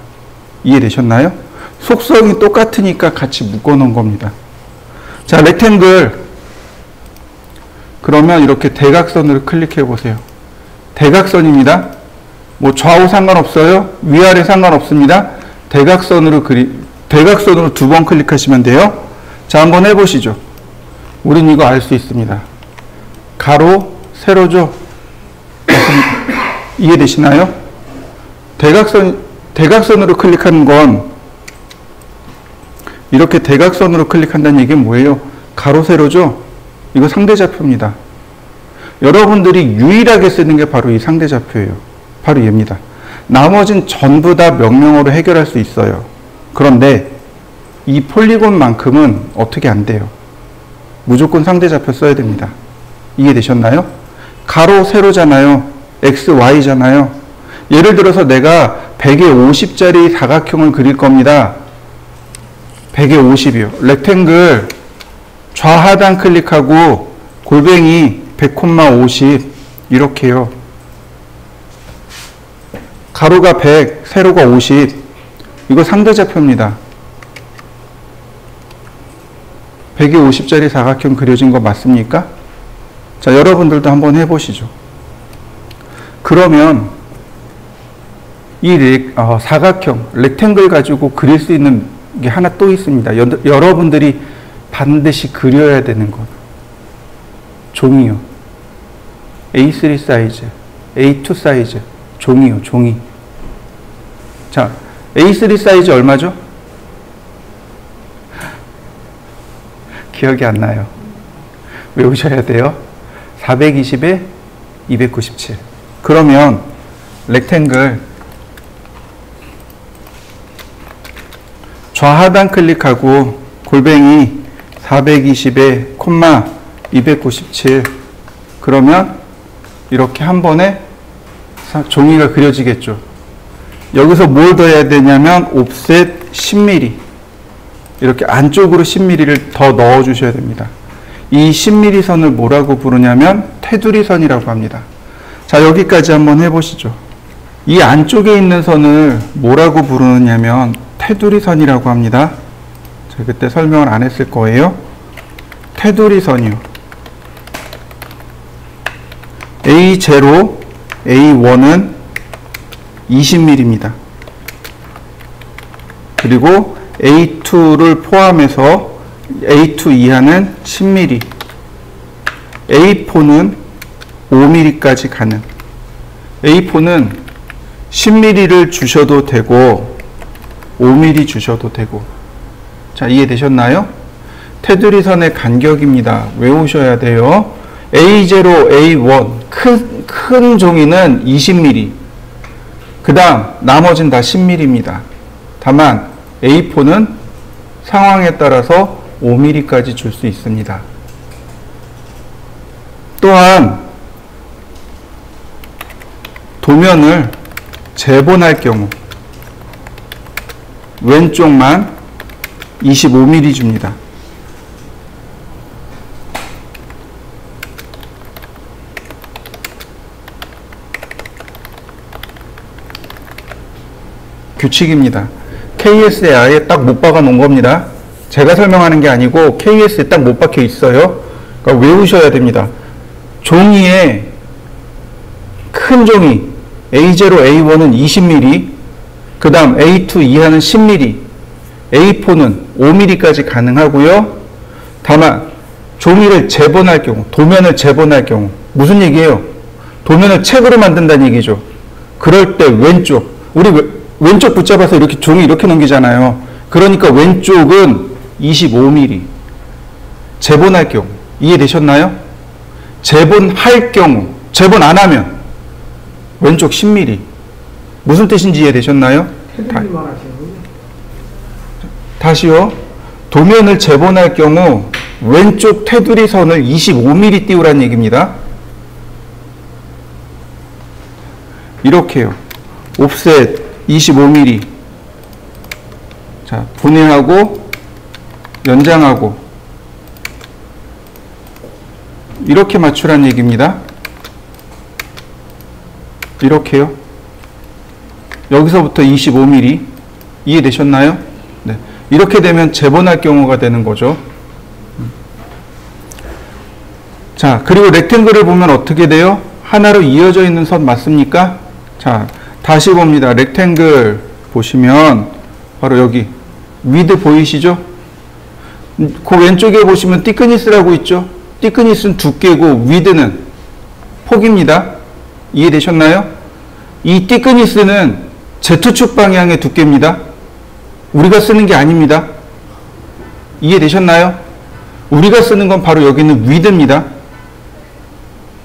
이해되셨나요? 속성이 똑같으니까 같이 묶어놓은 겁니다. 자, 렉탱글. 그러면 이렇게 대각선으로 클릭해 보세요. 대각선입니다. 뭐 좌우 상관없어요. 위아래 상관없습니다. 대각선으로 대각선으로 2번 클릭하시면 돼요. 자, 한번 해보시죠. 우린 이거 알 수 있습니다. 가로, 세로죠. 이해되시나요? 대각선으로 클릭하는 건 이렇게 대각선으로 클릭한다는 얘기는 뭐예요? 가로, 세로죠. 이거 상대좌표입니다. 여러분들이 유일하게 쓰는 게 바로 이 상대좌표예요. 바로 얘입니다. 나머진 전부 다 명령어로 해결할 수 있어요. 그런데 이 폴리곤만큼은 어떻게 안 돼요. 무조건 상대좌표 써야 됩니다. 이해되셨나요? 가로, 세로잖아요. x, y잖아요. 예를 들어서 내가 100에 50짜리 사각형을 그릴 겁니다. 100에 50이요. 렉탱글 좌하단 클릭하고 골뱅이 100,50 이렇게요. 가로가 100, 세로가 50. 이거 상대좌표입니다. 100에 50짜리 사각형 그려진 거 맞습니까? 자, 여러분들도 한번 해보시죠. 그러면 이 사각형, 렉탱글 가지고 그릴 수 있는 게 하나 또 있습니다. 여러분들이 반드시 그려야 되는 것. 종이요. A3 사이즈, A2 사이즈, 종이요, 종이. 자, A3 사이즈 얼마죠? 기억이 안 나요. 외우셔야 돼요. 420에 297. 그러면 렉탱글 좌하단 클릭하고 골뱅이 420에 콤마 297. 그러면 이렇게 한 번에 종이가 그려지겠죠. 여기서 뭘 더해야 되냐면 옵셋 10mm. 이렇게 안쪽으로 10mm를 더 넣어 주셔야 됩니다. 이 10mm 선을 뭐라고 부르냐면 테두리 선이라고 합니다. 자, 여기까지 한번 해보시죠. 이 안쪽에 있는 선을 뭐라고 부르느냐면 테두리 선이라고 합니다. 제가 그때 설명을 안 했을 거예요. 테두리 선이요. A0, A1은 20mm입니다. 그리고 A2를 포함해서 A2 이하는 10mm, A4는 5mm까지 가는. A4는 10mm를 주셔도 되고 5mm 주셔도 되고. 자, 이해되셨나요? 테두리 선의 간격입니다. 외우셔야 돼요. A0, A1 큰 종이는 20mm. 그 다음 나머지는 다 10mm입니다. 다만 A4는 상황에 따라서 5mm까지 줄 수 있습니다. 또한 도면을 재본할 경우 왼쪽만 25mm 줍니다. 규칙입니다. KS에 아예 딱 못 박아 놓은 겁니다. 제가 설명하는 게 아니고 KS에 딱 못 박혀 있어요. 그러니까 외우셔야 됩니다. 종이에 큰 종이 A0, A1은 20mm, 그 다음 A2 이하는 10mm, A4는 5mm까지 가능하고요. 다만 종이를 재본할 경우, 도면을 재본할 경우 무슨 얘기예요? 도면을 책으로 만든다는 얘기죠. 그럴 때 왼쪽, 우리 왼쪽 붙잡아서 이렇게 종이 이렇게 넘기잖아요. 그러니까 왼쪽은 25mm. 재본할 경우. 이해되셨나요? 재본할 경우. 재본 안 하면 왼쪽 10mm. 무슨 뜻인지 이해되셨나요? 테두리만 하시는군요. 다시요. 도면을 재본할 경우 왼쪽 테두리 선을 25mm 띄우라는 얘기입니다. 이렇게요. 옵셋 25mm. 자, 분해하고 연장하고 이렇게 맞추라는 얘기입니다. 이렇게요. 여기서부터 25mm. 이해되셨나요? 네. 이렇게 되면 재본할 경우가 되는 거죠. 자, 그리고 렉탱글을 보면 어떻게 돼요? 하나로 이어져 있는 선 맞습니까? 자, 다시 봅니다. 렉탱글 보시면 바로 여기 위드 보이시죠? 그 왼쪽에 보시면 티크니스라고 있죠? 티크니스는 두께고 위드는 폭입니다. 이해되셨나요? 이 티크니스는 Z축 방향의 두께입니다. 우리가 쓰는 게 아닙니다. 이해되셨나요? 우리가 쓰는 건 바로 여기 있는 위드입니다.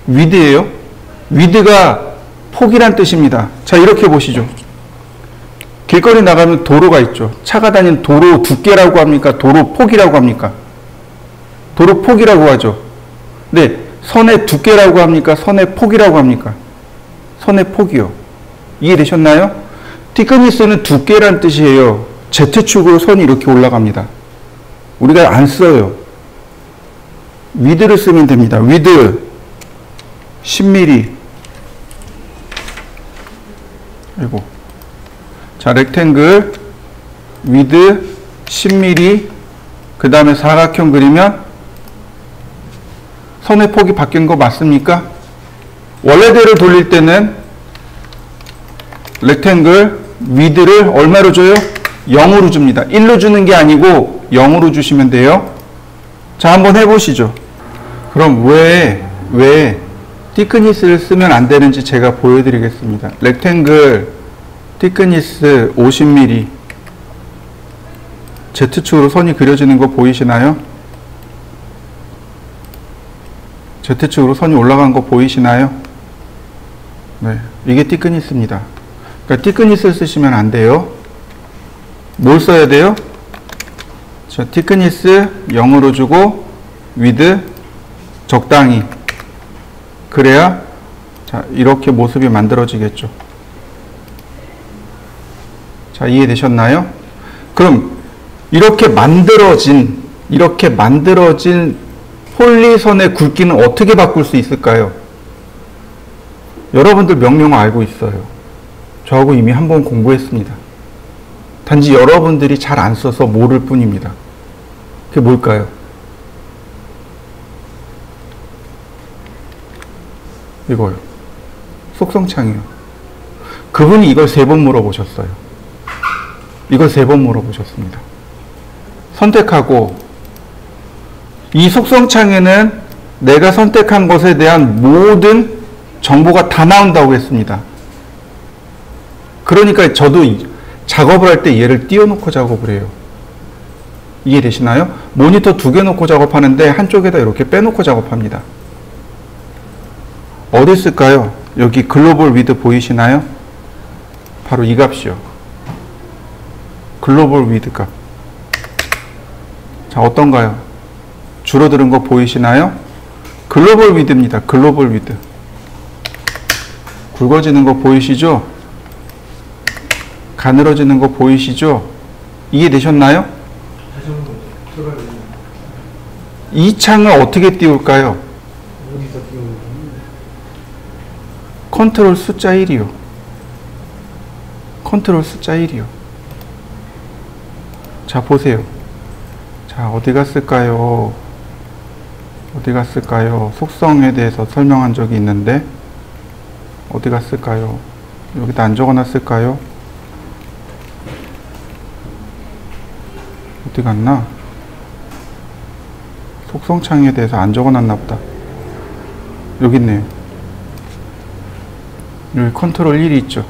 위드예요. 위드가 폭이란 뜻입니다. 자, 이렇게 보시죠. 길거리 나가면 도로가 있죠. 차가 다니는 도로 두께라고 합니까? 도로 폭이라고 합니까? 도로 폭이라고 하죠. 네, 선의 두께라고 합니까? 선의 폭이라고 합니까? 선의 폭이요. 이해되셨나요? 티크니스는 두께란 뜻이에요. Z축으로 선이 이렇게 올라갑니다. 우리가 안 써요. 위드를 쓰면 됩니다. 위드 10mm. 아이고. 자, 렉탱글 위드 10mm. 그 다음에 사각형 그리면 선의 폭이 바뀐 거 맞습니까? 원래대로 돌릴 때는 렉탱글 위드를 얼마로 줘요? 0으로 줍니다. 1로 주는 게 아니고 0으로 주시면 돼요. 자, 한번 해보시죠. 그럼 왜 티크니스를 쓰면 안 되는지 제가 보여드리겠습니다. 렉탱글 티크니스 50mm. Z축으로 선이 그려지는 거 보이시나요? Z축으로 선이 올라간 거 보이시나요? 네, 이게 티크니스입니다. 그러니까 티크니스를 쓰시면 안 돼요. 뭘 써야 돼요? 자, 티크니스 0으로 주고 위드 적당히. 그래야 자, 이렇게 모습이 만들어지겠죠. 자, 이해되셨나요? 그럼 이렇게 만들어진 폴리선의 굵기는 어떻게 바꿀 수 있을까요? 여러분들 명령어 알고 있어요. 저하고 이미 한번 공부했습니다. 단지 여러분들이 잘 안 써서 모를 뿐입니다. 그게 뭘까요? 이거요. 속성창이요. 그분이 이걸 3번 물어보셨어요. 이걸 3번 물어보셨습니다. 선택하고 이 속성창에는 내가 선택한 것에 대한 모든 정보가 다 나온다고 했습니다. 그러니까 저도 작업을 할 때 얘를 띄워놓고 작업을 해요. 이해되시나요? 모니터 2개 놓고 작업하는데 한쪽에다 이렇게 빼놓고 작업합니다. 어디 있을까요? 여기 글로벌 위드 보이시나요? 바로 이 값이요. 글로벌 위드 값. 자, 어떤가요? 줄어드는 거 보이시나요? 글로벌 위드입니다. 글로벌 위드. 굵어지는 거 보이시죠? 가늘어지는 거 보이시죠? 이해되셨나요? 이 창을 어떻게 띄울까요? 컨트롤 숫자 1이요. 컨트롤 숫자 1이요. 자, 보세요. 자, 어디 갔을까요? 어디 갔을까요? 속성에 대해서 설명한 적이 있는데 어디 갔을까요? 여기다 안 적어놨을까요? 어디 갔나? 속성창에 대해서 안 적어놨나 보다. 여기 있네요. 여기 컨트롤 1이 있죠.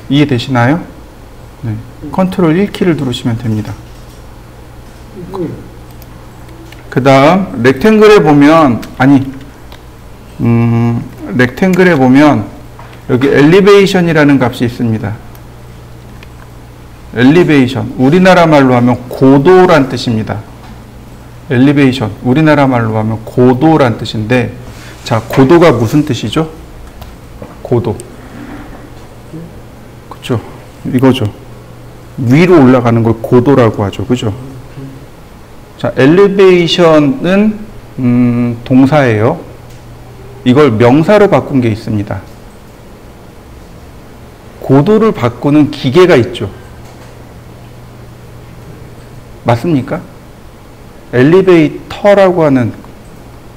이해되시나요? 네. 컨트롤 1키를 누르시면 됩니다. 그 다음 렉탱글에 보면 렉탱글에 보면 여기 엘리베이션이라는 값이 있습니다. 엘리베이션, 우리나라 말로 하면 고도란 뜻입니다. 엘리베이션, 우리나라 말로 하면 고도란 뜻인데, 자, 고도가 무슨 뜻이죠? 고도. 그쵸? 이거죠. 위로 올라가는 걸 고도라고 하죠. 그죠? 자, 엘리베이션은 동사예요. 이걸 명사로 바꾼 게 있습니다. 고도를 바꾸는 기계가 있죠. 맞습니까? 엘리베이터라고 하는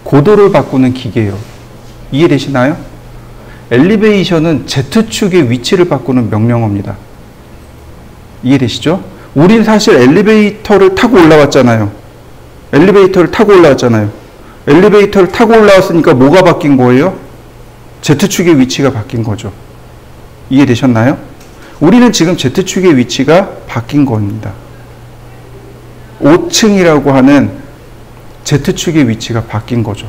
고도를 바꾸는 기계예요. 이해되시나요? 엘리베이션은 Z축의 위치를 바꾸는 명령어입니다. 이해되시죠? 우린 사실 엘리베이터를 타고 올라왔잖아요. 엘리베이터를 타고 올라왔으니까 뭐가 바뀐 거예요? Z축의 위치가 바뀐 거죠. 이해되셨나요? 우리는 지금 Z축의 위치가 바뀐 겁니다. 5층이라고 하는 Z축의 위치가 바뀐 거죠.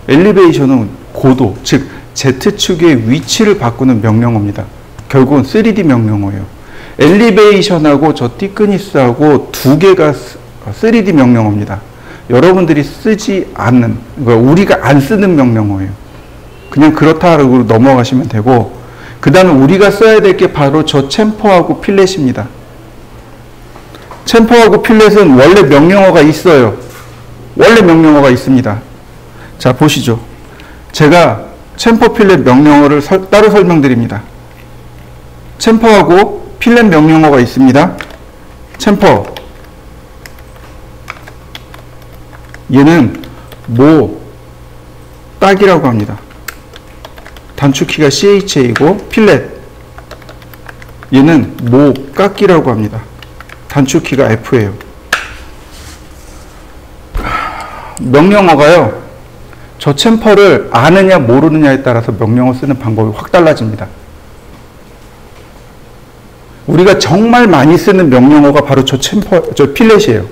엘리베이션은 고도, 즉 Z축의 위치를 바꾸는 명령어입니다. 결국은 3D 명령어예요. 엘리베이션하고 저 티크니스하고 2개가 3D 명령어입니다. 여러분들이 쓰지 않는, 우리가 안 쓰는 명령어예요. 그냥 그렇다고 넘어가시면 되고, 그 다음에 우리가 써야 될 게 바로 저 챔퍼하고 필렛입니다. 챔퍼하고 필렛은 원래 명령어가 있어요. 원래 명령어가 있습니다. 자, 보시죠. 제가 챔퍼 필렛 명령어를 따로 설명드립니다. 챔퍼하고 필렛 명령어가 있습니다. 챔퍼. 얘는 딱이라고 합니다. 단축키가 CHA이고, 필렛. 얘는 깎기라고 합니다. 단축키가 F예요. 명령어가요, 저 챔퍼를 아느냐 모르느냐에 따라서 명령어 쓰는 방법이 확 달라집니다. 우리가 정말 많이 쓰는 명령어가 바로 저 필렛이에요.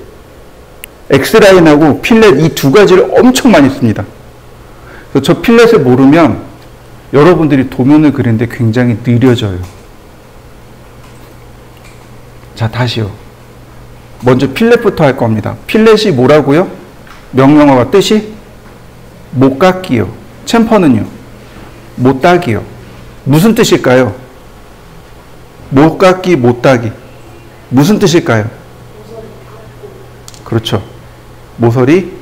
X라인하고 필렛 이 2가지를 엄청 많이 씁니다. 저 필렛을 모르면 여러분들이 도면을 그리는데 굉장히 느려져요. 자, 다시요. 먼저 필렛부터 할 겁니다. 필렛이 뭐라고요? 명령어가 뜻이 못 깎기요. 챔퍼는요? 못 따기요. 무슨 뜻일까요? 못 깎기, 못 따기. 무슨 뜻일까요? 그렇죠. 모서리,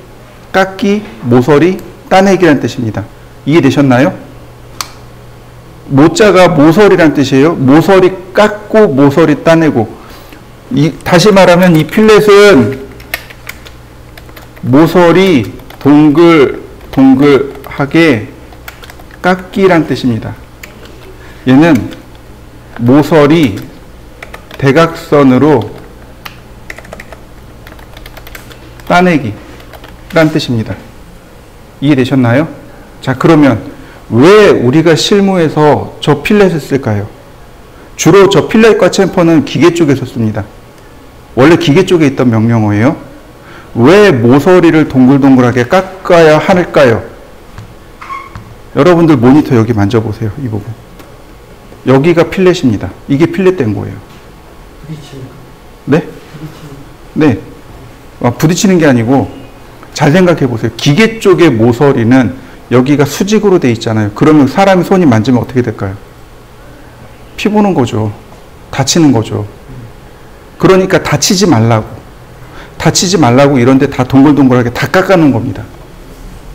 깎기, 모서리, 따내기라는 뜻입니다. 이해되셨나요? 모자가 모서리란 뜻이에요. 모서리 깎고 모서리 따내고. 다시 말하면 이 필렛은 모서리 동글동글하게 깎기란 뜻입니다. 얘는 모서리 대각선으로 따내기란 뜻입니다. 이해되셨나요? 자, 그러면 왜 우리가 실무에서 저 필렛을 쓸까요? 주로 저 필렛과 챔퍼는 기계 쪽에서 씁니다. 원래 기계 쪽에 있던 명령어예요. 왜 모서리를 동글동글하게 깎아야 할까요? 여러분들 모니터 여기 만져보세요. 이 부분. 여기가 필렛입니다. 이게 필렛 된 거예요. 부딪히는 거. 네? 네. 부딪히는 게 아니고 잘 생각해 보세요. 기계 쪽의 모서리는 여기가 수직으로 돼 있잖아요. 그러면 사람이 손이 만지면 어떻게 될까요? 피 보는 거죠. 다치는 거죠. 그러니까 다치지 말라고 이런데 다 동글동글하게 다 깎아놓은 겁니다.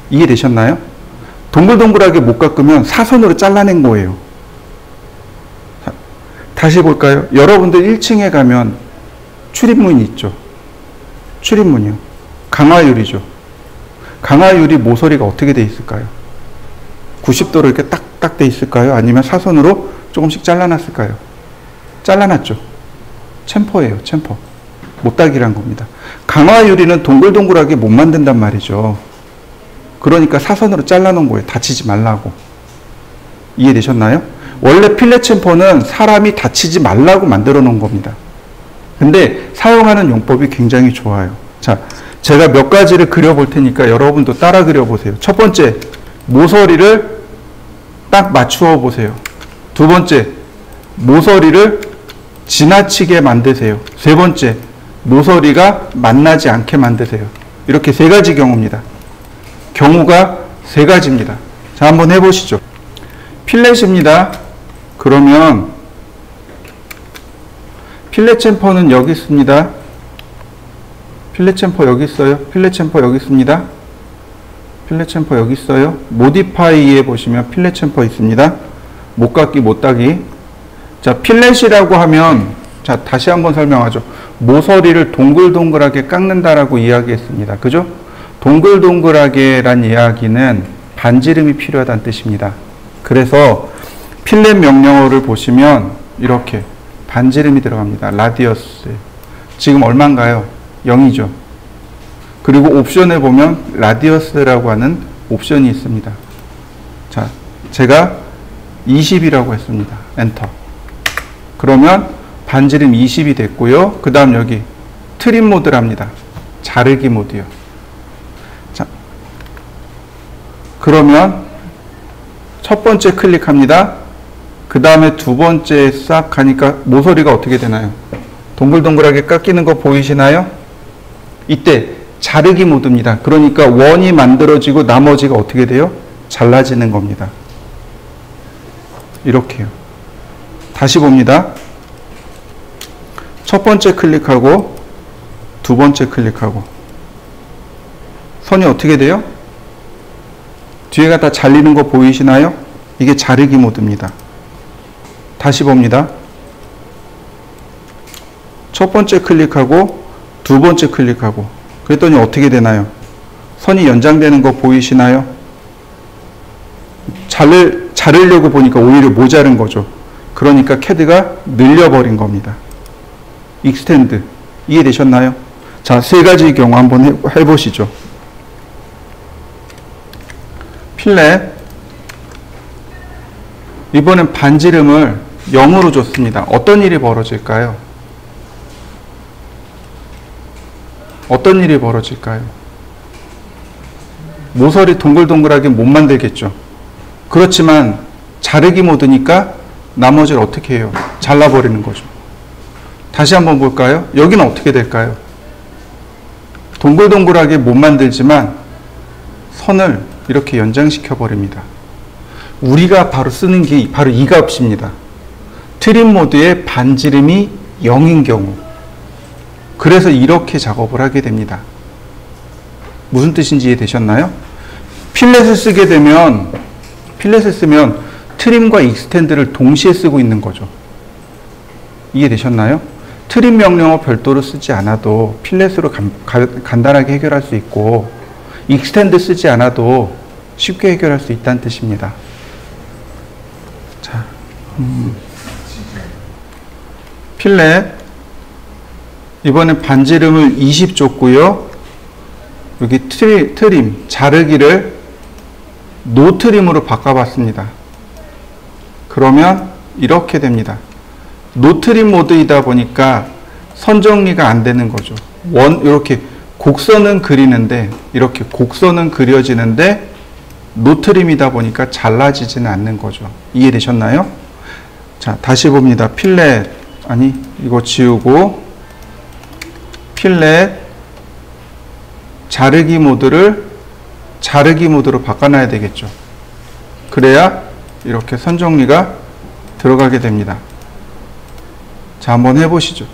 이해되셨나요? 동글동글하게 못 깎으면 사선으로 잘라낸 거예요. 다시 볼까요? 여러분들 1층에 가면 출입문이 있죠. 출입문이요. 강화유리죠. 강화유리 모서리가 어떻게 돼 있을까요? 90도로 이렇게 딱딱 돼 있을까요? 아니면 사선으로 조금씩 잘라놨을까요? 잘라놨죠. 챔퍼예요. 챔퍼. 못따기란 겁니다. 강화유리는 동글동글하게 못 만든단 말이죠. 그러니까 사선으로 잘라놓은 거예요. 다치지 말라고. 이해되셨나요? 원래 필렛 챔퍼는 사람이 다치지 말라고 만들어 놓은 겁니다. 근데 사용하는 용법이 굉장히 좋아요. 자, 제가 몇 가지를 그려볼 테니까 여러분도 따라 그려보세요. 첫 번째, 모서리를 딱 맞추어 보세요. 두 번째, 모서리를 지나치게 만드세요. 세 번째, 모서리가 만나지 않게 만드세요. 이렇게 세 가지 경우입니다. 경우가 세 가지입니다. 자, 한번 해보시죠. 필렛입니다. 그러면 필렛 챔퍼는 여기 있습니다. 필렛 챔퍼 여기 있어요. 필렛 챔퍼 여기 있습니다. 필렛 챔퍼 여기 있어요. 모디파이에 보시면 필렛 챔퍼 있습니다. 못 깎기, 못 따기. 자, 필렛이라고 하면, 자, 다시 한번 설명하죠. 모서리를 동글동글하게 깎는다라고 이야기했습니다. 그죠? 동글동글하게란 이야기는 반지름이 필요하다는 뜻입니다. 그래서 필렛 명령어를 보시면 이렇게 반지름이 들어갑니다. 라디어스. 지금 얼마인가요? 0이죠. 그리고 옵션에 보면 라디어스라고 하는 옵션이 있습니다. 자, 제가 20이라고 했습니다. 엔터. 그러면 반지름 20이 됐고요. 그 다음 여기 트림 모드랍니다. 자르기 모드요. 자, 그러면 첫 번째 클릭합니다. 그 다음에 두 번째 싹 가니까 모서리가 어떻게 되나요? 동글동글하게 깎이는 거 보이시나요? 이때 자르기 모드입니다. 그러니까 원이 만들어지고 나머지가 어떻게 돼요? 잘라지는 겁니다. 이렇게요. 다시 봅니다. 첫 번째 클릭하고 두 번째 클릭하고 선이 어떻게 돼요? 뒤에가 다 잘리는 거 보이시나요? 이게 자르기 모드입니다. 다시 봅니다. 첫 번째 클릭하고 두 번째 클릭하고 그랬더니 어떻게 되나요? 선이 연장되는 거 보이시나요? 자르려고 보니까 오히려 모자른 거죠. 그러니까 CAD가 늘려버린 겁니다. 익스텐드. 이해되셨나요? 자, 세 가지 경우 한번 해보시죠. 필렛. 이번엔 반지름을 0으로 줬습니다. 어떤 일이 벌어질까요? 어떤 일이 벌어질까요? 모서리 동글동글하게 못 만들겠죠. 그렇지만 자르기 모드니까 나머지를 어떻게 해요? 잘라버리는 거죠. 다시 한번 볼까요? 여기는 어떻게 될까요? 동글동글하게 못 만들지만 선을 이렇게 연장시켜 버립니다. 우리가 바로 쓰는 게 바로 이 값입니다. 트림 모드의 반지름이 0인 경우. 그래서 이렇게 작업을 하게 됩니다. 무슨 뜻인지 이해되셨나요? 필렛을 쓰게 되면, 필렛을 쓰면 트림과 익스텐드를 동시에 쓰고 있는 거죠. 이해되셨나요? 트림 명령어 별도로 쓰지 않아도 필렛으로 간단하게 해결할 수 있고, 익스텐드 쓰지 않아도 쉽게 해결할 수 있다는 뜻입니다. 자, 필렛. 이번엔 반지름을 20 줬고요. 여기 트림, 자르기를 노 트림으로 바꿔봤습니다. 그러면 이렇게 됩니다. 노 트림 모드이다 보니까 선 정리가 안 되는 거죠. 이렇게 곡선은 그리는데, 이렇게 곡선은 그려지는데, 노 트림이다 보니까 잘라지지는 않는 거죠. 이해되셨나요? 자, 다시 봅니다. 필렛, 아니, 이거 지우고, 필렛, 자르기 모드를 자르기 모드로 바꿔놔야 되겠죠. 그래야 이렇게 선 정리가 들어가게 됩니다. 자, 한번 해보시죠.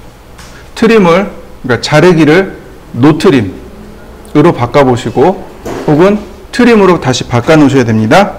트림을, 그러니까 자르기를 노 트림으로 바꿔보시고, 혹은 트림으로 다시 바꿔 놓으셔야 됩니다.